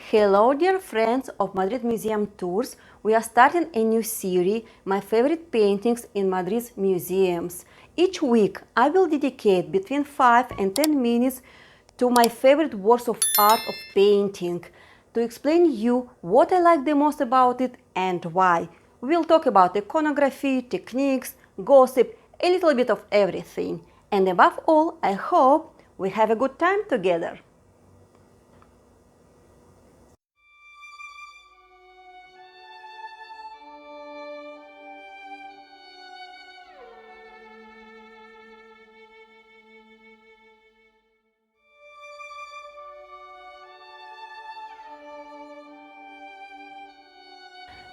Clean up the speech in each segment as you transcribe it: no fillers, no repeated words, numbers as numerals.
Hello dear friends of Madrid Museum Tours. We are starting a new series, My Favorite Paintings in Madrid's Museums. Each week I will dedicate between 5 and 10 minutes to my favorite works of art of painting, to explain you what I like the most about it and why. We will talk about iconography, techniques, gossip, a little bit of everything. And above all, I hope we have a good time together.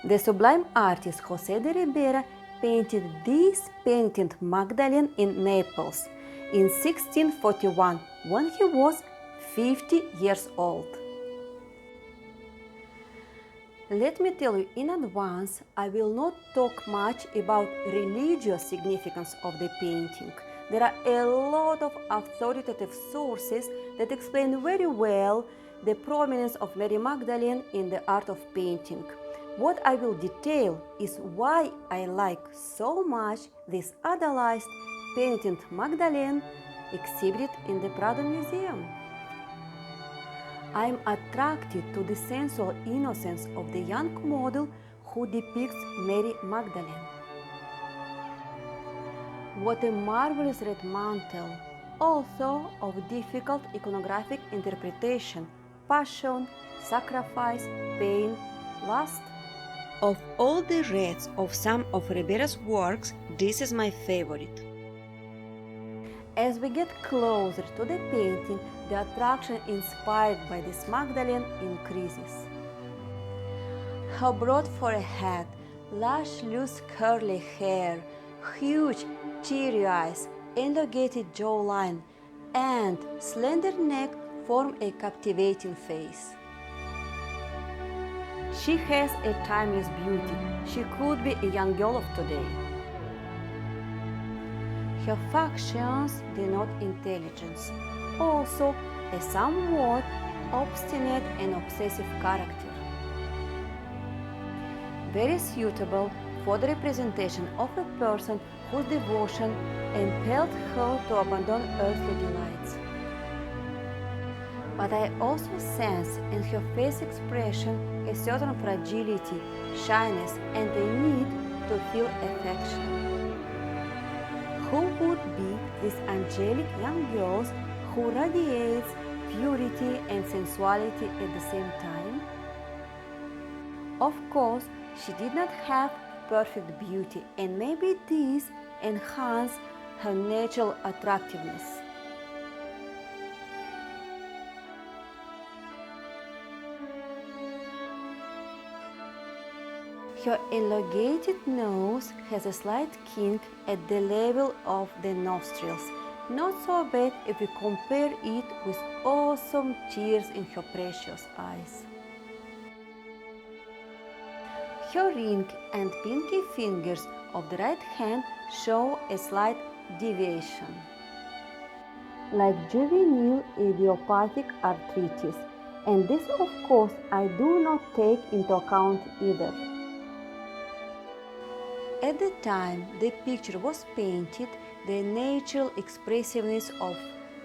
The sublime artist José de Ribera painted this Penitent Magdalene in Naples in 1641 when he was 50 years old. Let me tell you in advance, I will not talk much about religious significance of the painting. There are a lot of authoritative sources that explain very well the prominence of Mary Magdalene in the art of painting. What I will detail is why I like so much this idolized Penitent Magdalene exhibited in the Prado Museum. I am attracted to the sensual innocence of the young model who depicts Mary Magdalene. What a marvelous red mantle, also of difficult iconographic interpretation, passion, sacrifice, pain, lust. Of all the reds of some of RIBERA'S works, this is my favorite. As we get closer to the painting, the attraction inspired by this Magdalene increases. Her broad forehead, lush loose curly hair, huge teary eyes, elongated jawline, and slender neck form a captivating face. She has a timeless beauty. She could be a young girl of today. Her factions denote intelligence, also a somewhat obstinate and obsessive character. Very suitable for the representation of a person whose devotion impelled her to abandon earthly delights. But I also sense in her face expression a certain fragility, shyness, and a need to feel affection. Who would be this angelic young girl who radiates purity and sensuality at the same time? Of course, she did not have perfect beauty, and maybe this enhanced her natural attractiveness. Her elongated nose has a slight kink at the level of the nostrils, not so bad if we compare it with awesome tears in her precious eyes. Her ring and pinky fingers of the right hand show a slight deviation, like juvenile idiopathic arthritis, and this of course I do not take into account either. At the time the picture was painted, the natural expressiveness of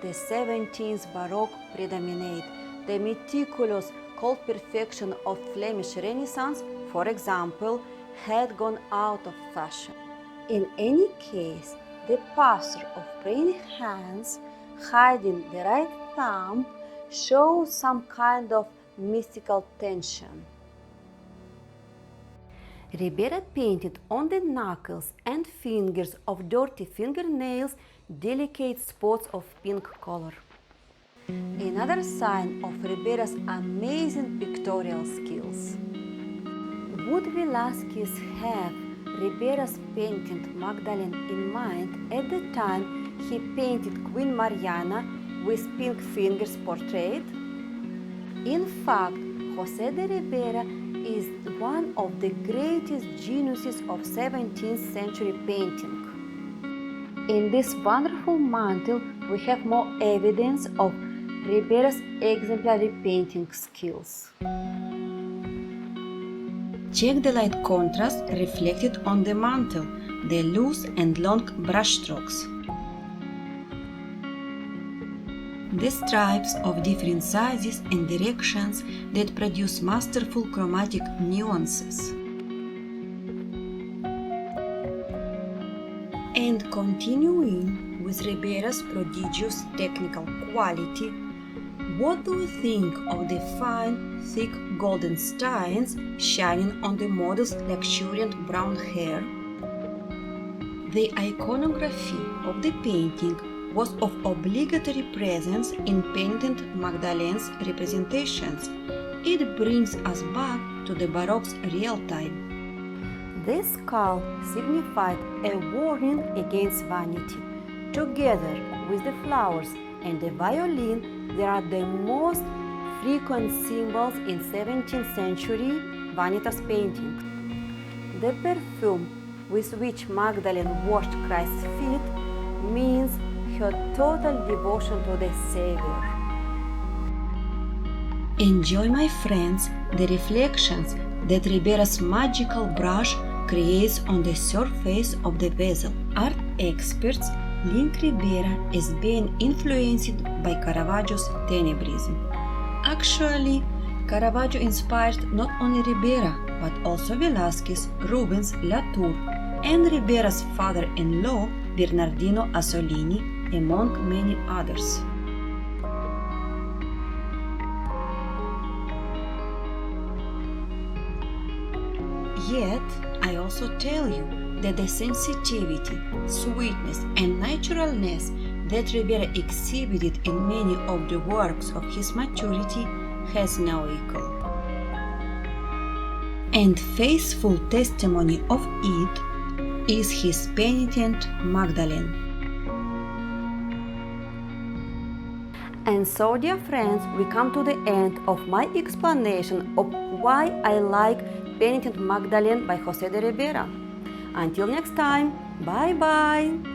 the 17th Baroque predominated. The meticulous, cold perfection of Flemish Renaissance, for example, had gone out of fashion. In any case, the posture of praying hands, hiding the right thumb, shows some kind of mystical tension. Ribera painted on the knuckles and fingers of dirty fingernails delicate spots of pink color. Another sign of Ribera's amazing pictorial skills. Would Velázquez have Ribera's Penitent Magdalene in mind at the time he painted Queen Mariana with pink fingers portrait? In fact, José de Ribera is one of the greatest geniuses of 17th century painting. In this wonderful mantle, we have more evidence of Ribera's exemplary painting skills. Check the light contrast reflected on the mantle, the loose and long brushstrokes. The stripes of different sizes and directions that produce masterful chromatic nuances. And continuing with Ribera's prodigious technical quality, what do you think of the fine, thick golden steins shining on the model's luxuriant brown hair? The iconography of the painting was of obligatory presence in Penitent Magdalene's representations. It brings us back to the Baroque's real time. This skull signified a warning against vanity. Together with the flowers and the violin, they are the most frequent symbols in 17th century vanitas paintings. The perfume with which Magdalene washed Christ's feet means her total devotion to the Savior. Enjoy, my friends, the reflections that Ribera's magical brush creates on the surface of the vessel. Art experts link Ribera as being influenced by Caravaggio's Tenebrism. Actually, Caravaggio inspired not only Ribera, but also Velázquez, Rubens, Latour, and Ribera's father-in-law, Bernardino Assolini, among many others. Yet, I also tell you that the sensitivity, sweetness, and naturalness that Ribera exhibited in many of the works of his maturity has no equal. And faithful testimony of it is his Penitent Magdalene. And so, dear friends, we come to the end of my explanation of why I like Penitent Magdalene by José de Ribera. Until next time, bye bye!